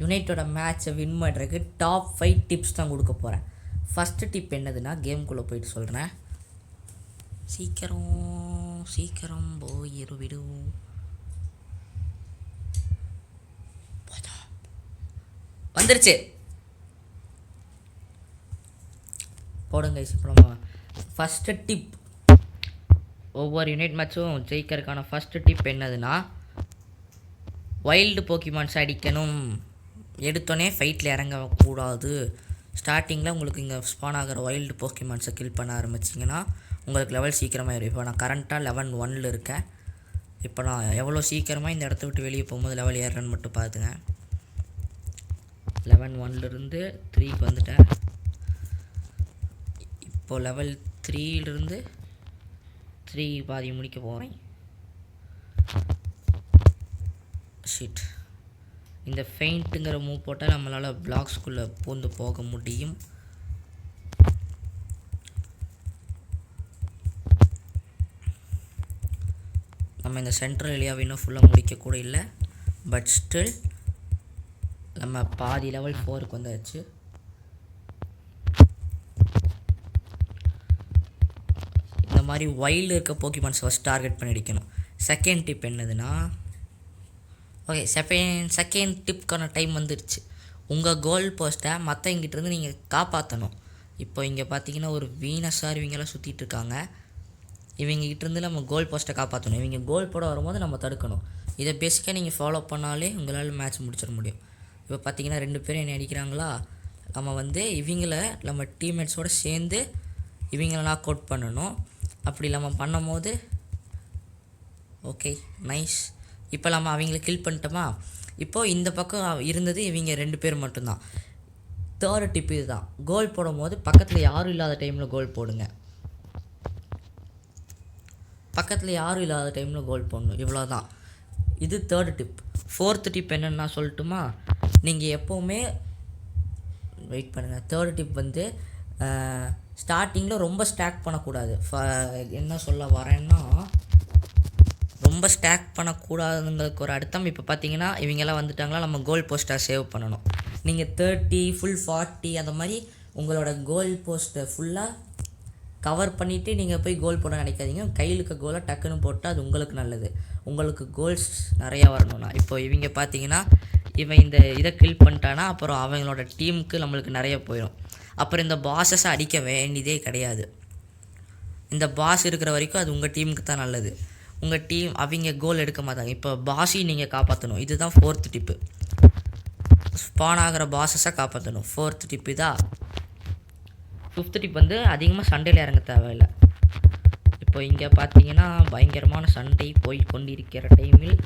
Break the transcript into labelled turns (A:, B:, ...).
A: யுனைட்டோட மேட்சை வின் பண்ணுறதுக்கு top 5 tips தான் கொடுக்க போகிறேன். ஃபஸ்ட்டு டிப் என்னதுன்னா, கேம்குள்ளே போயிட்டு சொல்கிறேன். சீக்கிரம் போயிரு வந்துருச்சு போடுங்க. இப்போ நம்ம ஃபஸ்ட்டு டிப், ஒவ்வொரு யுனைட் மேட்சும் ஜெயிக்கிறதுக்கான ஃபஸ்ட்டு டிப் என்னதுன்னா, வைல்டு போக்கிமான்ஸ் அடிக்கணும். எடுத்தோடனே ஃபைட்டில் இறங்கக்கூடாது. ஸ்டார்டிங்கில் உங்களுக்கு இங்கே ஸ்பான் ஆகிற வைல்டு போக்கிமான்ஸை கில் பண்ண ஆரம்பிச்சிங்கன்னா உங்களுக்கு லெவல் சீக்கிரமாக ஏறும். இப்போ நான் கரண்ட்டாக லெவல் 1 இருக்கேன். இப்போ நான் எவ்வளோ சீக்கிரமாக இந்த இடத்த விட்டு வெளியே போகும்போது லெவல் ஏறுறேன்னு மட்டும் பார்த்துங்க. லெவல் 1லேருந்து 3க்கு வந்துட்டேன். இப்போது லெவல் 3லேருந்து 3 பாதி முடிக்க போகிறேன். ஷிட், இந்த ஃபெயிண்ட்டுங்கிற மூவ் போட்டால் நம்மளால் பிளாக்ஸ்குள்ளே பூந்து போக முடியும். நம்ம இந்த சென்ட்ரல் ஏரியாவை இன்னும் ஃபுல்லாக முடிக்கக்கூட இல்லை. பட் ஸ்டில் நம்ம பாதி லெவல் 4க்கு வந்தாச்சு. இந்த மாதிரி வைல்டு இருக்க போக்கிமான்ஸ் ஃபஸ்ட் டார்கெட் பண்ணி அடிக்கணும். செகண்ட் டிப் என்னதுன்னா, ஓகே, செகண்ட் டிப்க்கான டைம் வந்துடுச்சு. உங்கள் கோல் போஸ்ட்டை மற்றவங்கிட்டேருந்து நீங்கள் காப்பாற்றணும். இப்போ இங்கே பார்த்தீங்கன்னா ஒரு வீனஸார் இவங்கெல்லாம் சுற்றிட்டு இருக்காங்க. இவங்ககிட்டேருந்து நம்ம கோல் போஸ்ட்டை காப்பாற்றணும். இவங்க கோல் போட வரும்போது நம்ம தடுக்கணும். இதை பேசிக்காக நீங்கள் ஃபாலோ பண்ணாலே உங்களால் மேட்ச் முடிச்சிட முடியும். இப்போ பார்த்தீங்கன்னா 2 பேரும் என்ன அடிக்கிறாங்களா, நம்ம இவங்கள நம்ம டீம்மேட்ஸோடு சேர்ந்து இவங்கள நாக் அவுட் பண்ணணும். அப்படி நம்ம பண்ணும் போது ஓகே நைஸ். இப்போ நம்ம அவங்கள கில் பண்ணிட்டோமா. இப்போது இந்த பக்கம் இருந்தது இவங்க 2 பேர் மட்டும்தான். தேர்டு டிப் இது தான். கோல் போடும் போது பக்கத்தில் யாரும் இல்லாத டைமில் கோல் போடுங்க. பக்கத்தில் யாரும் இல்லாத டைமில் கோல் போடணும். இவ்வளோ தான். இது தேர்டு டிப். ஃபோர்த்து டிப் என்னென்னா சொல்லட்டுமா, நீங்கள் எப்போவுமே வெயிட் பண்ணுங்கள். தேர்டு டிப் ஸ்டார்டிங்கில் ரொம்ப ஸ்டாக் பண்ணக்கூடாது. என்ன சொல்ல வரேன்னா, ரொம்ப ஸ்டாக் பண்ணக்கூடாதுங்கிறதுக்கு ஒரு அர்த்தம். இப்போ பார்த்தீங்கன்னா இவங்கெல்லாம் வந்துட்டாங்களா, நம்ம கோல் போஸ்ட்டை சேவ் பண்ணணும். நீங்கள் 30 ஃபுல் 40 அந்த மாதிரி உங்களோட கோல் போஸ்ட்டை ஃபுல்லாக கவர் பண்ணிவிட்டு நீங்கள் போய் கோல் போட நினைக்காதீங்க. கையில் இருக்க கோலை டக்குன்னு போட்டால் அது உங்களுக்கு நல்லது. உங்களுக்கு கோல்ஸ் நிறையா வரணும்னா, இப்போ இவங்க பார்த்தீங்கன்னா இவன் இந்த இதை கில் பண்ணிட்டானா அப்புறம் அவங்களோட டீமுக்கு நம்மளுக்கு நிறைய போயிடும். அப்புறம் இந்த பாஸஸை அடிக்க வேண்டியதே கிடையாது. இந்த பாஸ் இருக்கிற வரைக்கும் அது உங்கள் டீமுக்கு தான் நல்லது. உங்கள் டீம் அவங்க கோல் எடுக்க மாட்டாங்க. இப்போ பாஸையும் நீங்கள் காப்பாற்றணும். இதுதான் ஃபோர்த்து டிப்பு. ஸ்பான் ஆகிற பாஸஸை காப்பாற்றணும். ஃபோர்த்து டிப்பு தான். ஃபிஃப்த்து டிப் அதிகமாக சண்டையில் இறங்க தேவையில்லை. இப்போ இங்கே பார்த்தீங்கன்னா பயங்கரமான சண்டை போய் கொண்டிருக்கிற டைமில்